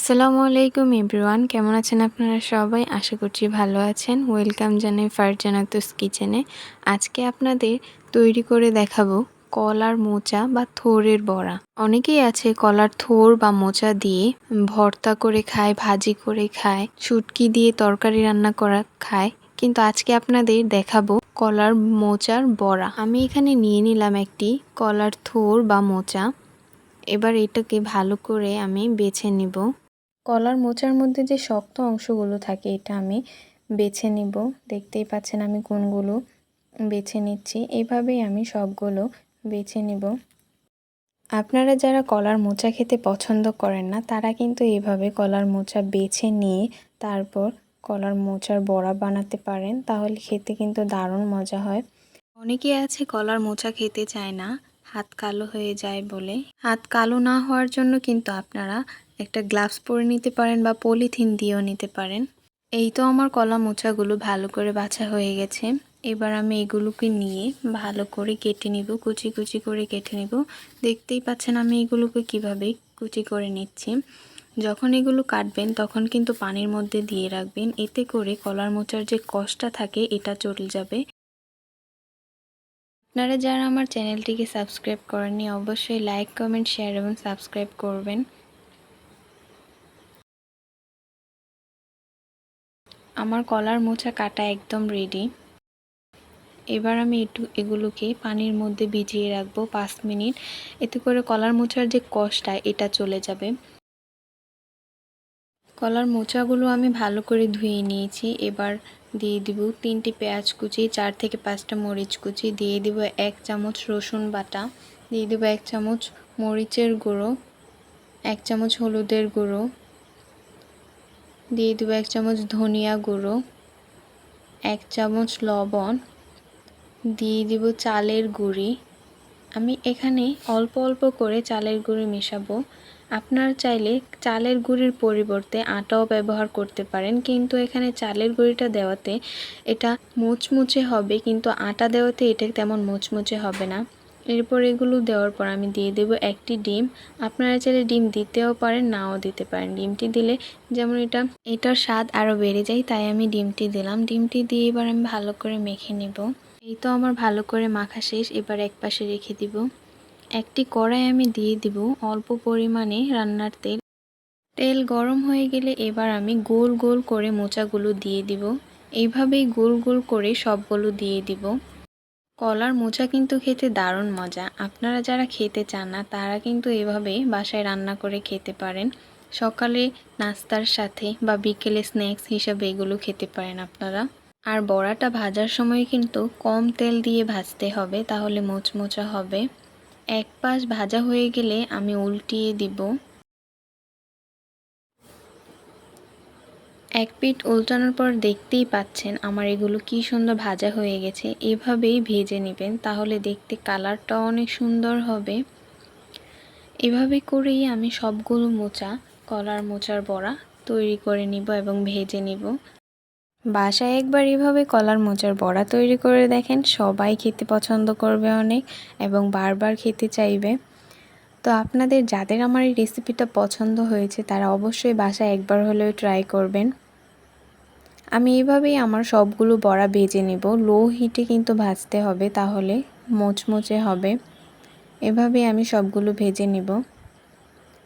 আসসালামু আলাইকুম এভরিওয়ান, কেমন আছেন আপনারা সবাই? আশা করছি ভালো আছেন। ওয়েলকাম জানাই ফারজানাতুস কিচেনে। আজকে আপনাদের তৈরি করে দেখাবো কলার মোচা বা থোড়ের বড়া। অনেকেই আছে কলার থোড় বা মোচা দিয়ে ভর্তা করে খায়, ভাজি করে খায়, শুটকি দিয়ে তরকারি রান্না করা খায়, কিন্তু আজকে আপনাদের দেখাবো কলার মোচার বড়া। আমি এখানে নিয়ে নিলাম একটি কলার থোড় বা মোচা। এবার এটাকে ভালো করে আমি বেছে নিব। কলার মোচার মধ্যে যে শক্ত অংশগুলো থাকে এটা আমি বেছে নিব। দেখতেই পাচ্ছেন আমি কোনগুলো বেছে নিচ্ছি। এইভাবেই আমি সবগুলো বেছে নিব। আপনারা যারা কলার মোচা খেতে পছন্দ করেন না তারা কিন্তু এইভাবে কলার মোচা বেছে নিয়ে তারপর কলার মোচার বড়া বানাতে পারেন, তাহলে খেতে কিন্তু দারুণ মজা হয়। অনেকেই আছে কলার মোচা খেতে চায় না, হাত কালো হয়ে যায় বলে। হাত কালো না হওয়ার জন্য কিন্তু আপনারা একটা গ্লাভস পরে নিতে পারেন বা পলিথিন দিয়েও নিতে পারেন। এই তো আমার কলা মোচাগুলো ভালো করে বাছা হয়ে গেছে। এবার আমি এগুলোকে নিয়ে ভালো করে কেটে নিব, কুচি কুচি করে কেটে নিব। দেখতেই পাচ্ছেন আমি এগুলোকে কিভাবে কুচি করে নিচ্ছি। যখন এগুলো কাটবেন তখন কিন্তু পানির মধ্যে দিয়ে রাখবেন, এতে করে কলার মোচার যে কষটা থাকে এটা চলে যাবে। আপনারা যারা আমার চ্যানেলটিকে সাবস্ক্রাইব করেননি অবশ্যই লাইক, কমেন্ট, শেয়ার এবং সাবস্ক্রাইব করবেন। আমার কলার মোচা কাটা একদম রেডি। এবার আমি এগুলোকে পানির মধ্যে ভিজিয়ে রাখবো 5 মিনিট, এতে করে কলার মোচার যে কষটা এটা চলে যাবে। কলার মোচাগুলো আমি ভালো করে ধুয়ে নিয়েছি। এবার দিয়ে দিব 3টি পেঁয়াজ কুচি, 4 থেকে 5টা মরিচ কুচি, দিয়ে দিব 1 চামচ রসুন বাটা, দিয়ে দিব 1 চামচ মরিচের গুঁড়ো, 1 চামচ হলুদের গুঁড়ো, দিয়ে দিব 1 চামচ ধনিয়া গুঁড়ো, 1 চামচ লবণ, দিয়ে দিব চালের গুঁড়ি। আমি এখানে অল্প অল্প করে চালের গুঁড়ি মেশাবো। আপনারা চাইলে চালের গুঁড়ির পরিবর্তে আটাও ব্যবহার করতে পারেন, কিন্তু এখানে চালের গুঁড়িটা দেওয়াতে এটা মুচমুচে হবে, কিন্তু আটা দেওয়াতে এটা তেমন মুচমুচে হবে না। এরপর এগুলো দেওয়ার পর আমি দিয়ে দেব একটি ডিম। আপনারা চাইলে ডিম দিতেও পারেন, নাও দিতে পারেন। ডিমটি দিলে যেমন এটার স্বাদ আরও বেড়ে যায়, তাই আমি ডিমটি দিলাম। ডিমটি দিয়ে এবার আমি ভালো করে মেখে নেব। এই তো আমার ভালো করে মাখা শেষ। এবার এক পাশে রেখে দিব। একটি কড়াই আমি দিয়ে দিব অল্প পরিমাণে রান্নার তেল। তেল গরম হয়ে গেলে এবার আমি গোল গোল করে মোচাগুলো দিয়ে দিব। এইভাবেই গোল গোল করে সবগুলো দিয়ে দিব। কলার মোচা কিন্তু খেতে দারুণ মজা। আপনারা যারা খেতে চান না তারা কিন্তু এভাবে বাসায় রান্না করে খেতে পারেন। সকালে নাস্তার সাথে বা বিকেলে স্ন্যাক্স হিসাবে এগুলো খেতে পারেন আপনারা। আর বড়াটা ভাজার সময় কিন্তু কম তেল দিয়ে ভাজতে হবে, তাহলে মোচমোচা হবে। এক পাশ ভাজা হয়ে গেলে আমি উল্টিয়ে দিব। এক পিঠ উল্টানোর পর দেখতেই পাচ্ছেন আমার এগুলো কি সুন্দর ভাজা হয়ে গেছে। এভাবেই ভেজে নেবেন, তাহলে দেখতে কালারটাও অনেক সুন্দর হবে। এভাবে করেই আমি সবগুলো কলার মোচার বড়া তৈরি করে নিব এবং ভেজে নিব। বাসায় একবার এভাবে কলার মোচার বড়া তৈরি করে দেখেন, সবাই খেতে পছন্দ করবে অনেক এবং বারবার খেতে চাইবে। তো আপনাদের যাদের আমার এই রেসিপিটা পছন্দ হয়েছে তারা অবশ্যই বাসায় একবার হলেও ট্রাই করবেন। আমি এভাবেই আমার সবগুলো বড়া ভেজে নেব। লো হিটে কিন্তু ভাজতে হবে, তাহলে মোচমোচে হবে। এভাবেই আমি সবগুলো ভেজে নেব।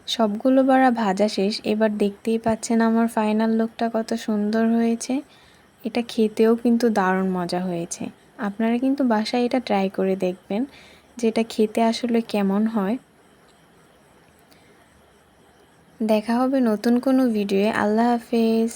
সবগুলো বড়া ভাজা শেষ। এবার দেখতেই পাচ্ছেন আমার ফাইনাল লুকটা কত সুন্দর হয়েছে। এটা খেতেও কিন্তু দারুণ মজা হয়েছে। আপনারা কিন্তু বাসায় এটা ট্রাই করে দেখবেন যে এটা খেতে আসলে কেমন হয়। দেখা হবে নতুন কোনো ভিডিওয়ে। আল্লাহ হাফেজ।